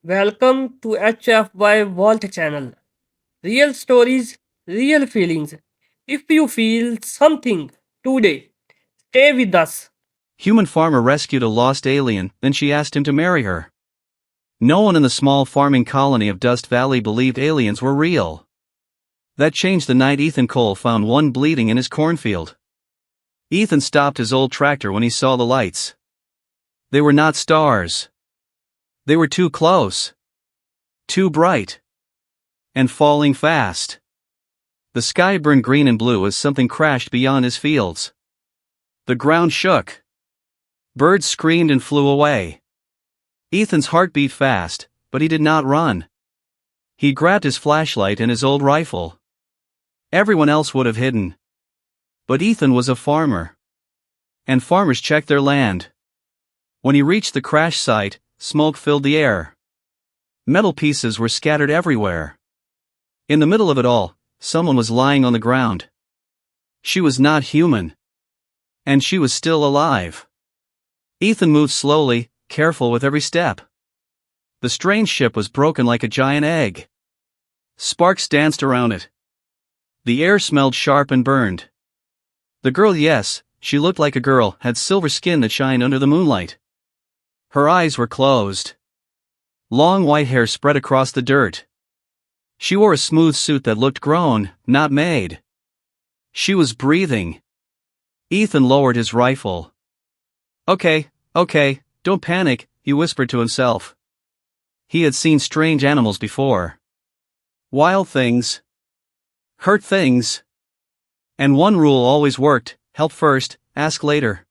Welcome to HFY Vault channel. Real stories, real feelings. If you feel something today, stay with us. Human farmer rescued a lost alien, then she asked him to marry her. No one in the small farming colony of Dust Valley believed aliens were real. That changed the night Ethan Cole found one bleeding in his cornfield. Ethan stopped his old tractor when he saw the lights. They were not stars. They were too close. Too bright. And falling fast. The sky burned green and blue as something crashed beyond his fields. The ground shook. Birds screamed and flew away. Ethan's heart beat fast, but he did not run. He grabbed his flashlight and his old rifle. Everyone else would have hidden. But Ethan was a farmer. And farmers checked their land. When he reached the crash site, smoke filled the air. Metal pieces were scattered everywhere. In the middle of it all, someone was lying on the ground. She was not human. And she was still alive. Ethan moved slowly, careful with every step. The strange ship was broken like a giant egg. Sparks danced around it. The air smelled sharp and burned. The girl, yes, she looked like a girl, had silver skin that shined under the moonlight. Her eyes were closed. Long white hair spread across the dirt. She wore a smooth suit that looked grown, not made. She was breathing. Ethan lowered his rifle. Okay, don't panic, he whispered to himself. He had seen strange animals before. Wild things. Hurt things. And one rule always worked: help first, ask later.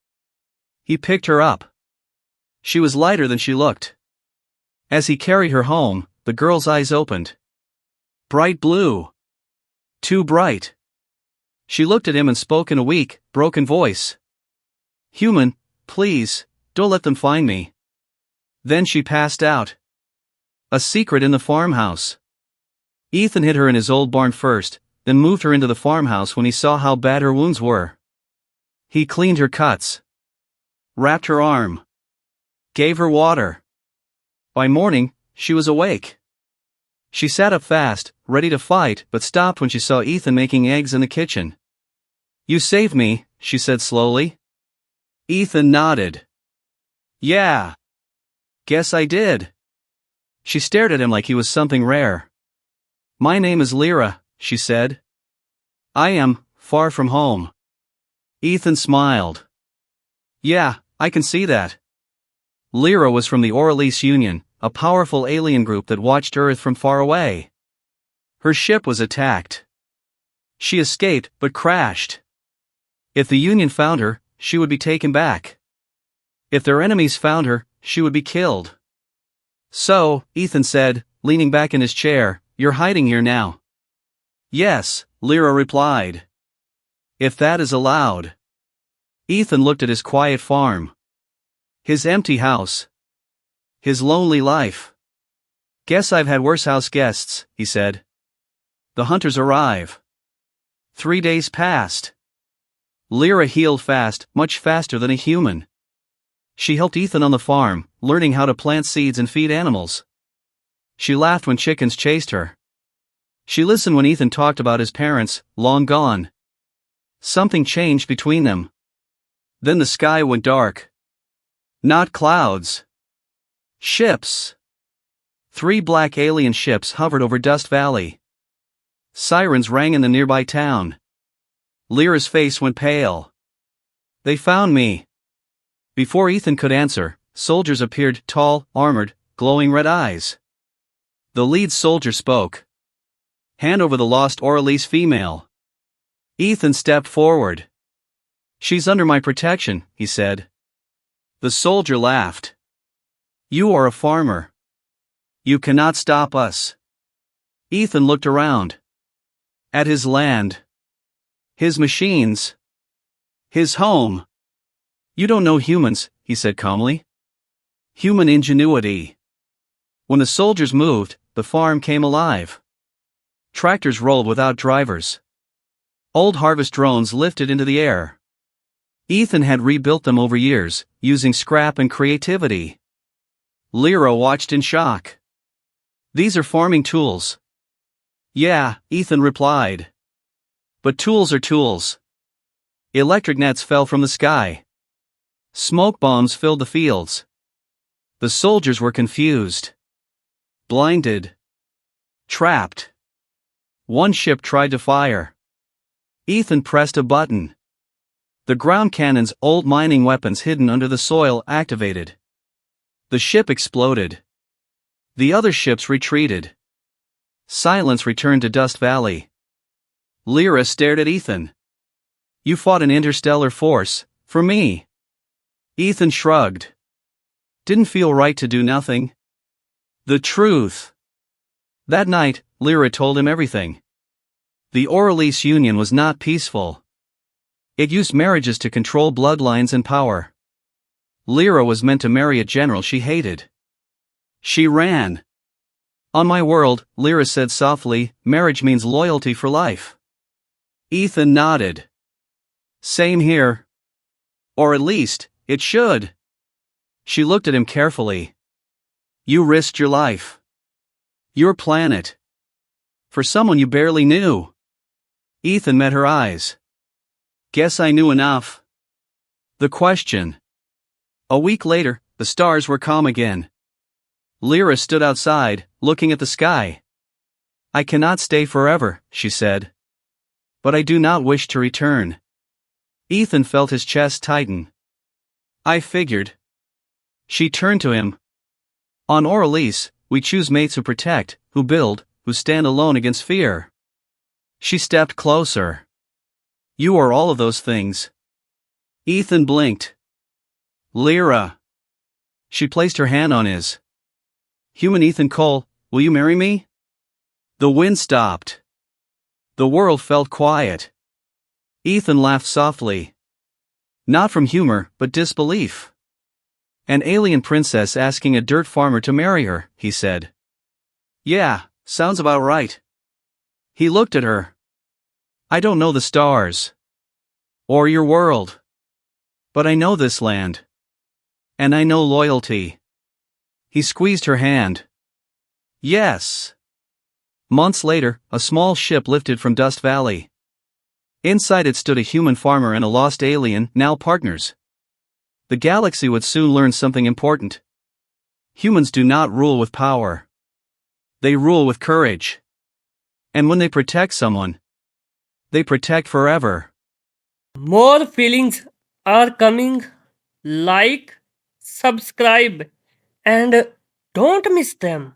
He picked her up. She was lighter than she looked. As he carried her home, the girl's eyes opened. Bright blue. Too bright. She looked at him and spoke in a weak, broken voice. Human, please, don't let them find me. Then she passed out. A secret in the farmhouse. Ethan hid her in his old barn first, then moved her into the farmhouse when he saw how bad her wounds were. He cleaned her cuts. Wrapped her arm. Gave her water. By morning, she was awake. She sat up fast, ready to fight, but stopped when she saw Ethan making eggs in the kitchen. You saved me, she said slowly. Ethan nodded. Yeah. Guess I did. She stared at him like he was something rare. My name is Lyra, she said. I am far from home. Ethan smiled. Yeah, I can see that. Lyra was from the Orleans Union, a powerful alien group that watched Earth from far away. Her ship was attacked. She escaped but crashed. If the Union found her, she would be taken back. If their enemies found her, she would be killed. So, Ethan said, leaning back in his chair, you're hiding here now. Yes, Lyra replied. If that is allowed. Ethan looked at his quiet farm. His empty house. His lonely life. Guess I've had worse house guests, he said. The hunters arrive. 3 days passed. Lyra healed fast, much faster than a human. She helped Ethan on the farm, learning how to plant seeds and feed animals. She laughed when chickens chased her. She listened when Ethan talked about his parents, long gone. Something changed between them. Then the sky went dark. Not clouds. Ships. 3 black alien ships hovered over Dust Valley. Sirens rang in the nearby town. Lyra's face went pale. They found me. Before Ethan could answer, soldiers appeared, tall, armored, glowing red eyes. The lead soldier spoke. Hand over the lost Orleans female. Ethan stepped forward. She's under my protection, he said. The soldier laughed. You are a farmer. You cannot stop us. Ethan looked around. At his land. His machines. His home. You don't know humans, he said calmly. Human ingenuity. When the soldiers moved, the farm came alive. Tractors rolled without drivers. Old harvest drones lifted into the air. Ethan had rebuilt them over years, using scrap and creativity. Lyra watched in shock. These are farming tools. Yeah, Ethan replied. But tools are tools. Electric nets fell from the sky. Smoke bombs filled the fields. The soldiers were confused. Blinded. Trapped. One ship tried to fire. Ethan pressed a button. The ground cannon's old mining weapons hidden under the soil activated. The ship exploded. The other ships retreated. Silence returned to Dust Valley. Lyra stared at Ethan. You fought an interstellar force, for me. Ethan shrugged. Didn't feel right to do nothing. The truth. That night, Lyra told him everything. The Orlease Union was not peaceful. It used marriages to control bloodlines and power. Lyra was meant to marry a general she hated. She ran. On my world, Lyra said softly, marriage means loyalty for life. Ethan nodded. Same here. Or at least, it should. She looked at him carefully. You risked your life. Your planet. For someone you barely knew. Ethan met her eyes. Guess I knew enough. The question. A week later, the stars were calm again. Lyra stood outside, looking at the sky. I cannot stay forever, she said. But I do not wish to return. Ethan felt his chest tighten. I figured. She turned to him. On Orlease, we choose mates who protect, who build, who stand alone against fear. She stepped closer. You are all of those things. Ethan blinked. Lyra. She placed her hand on his. Human Ethan Cole, will you marry me? The wind stopped. The world felt quiet. Ethan laughed softly. Not from humor, but disbelief. An alien princess asking a dirt farmer to marry her, he said. Yeah, sounds about right. He looked at her. I don't know the stars. Or your world. But I know this land. And I know loyalty. He squeezed her hand. Yes. Months later, a small ship lifted from Dust Valley. Inside it stood a human farmer and a lost alien, now partners. The galaxy would soon learn something important. Humans do not rule with power. They rule with courage. And when they protect someone, they protect forever. More feelings are coming. Like, subscribe, and don't miss them.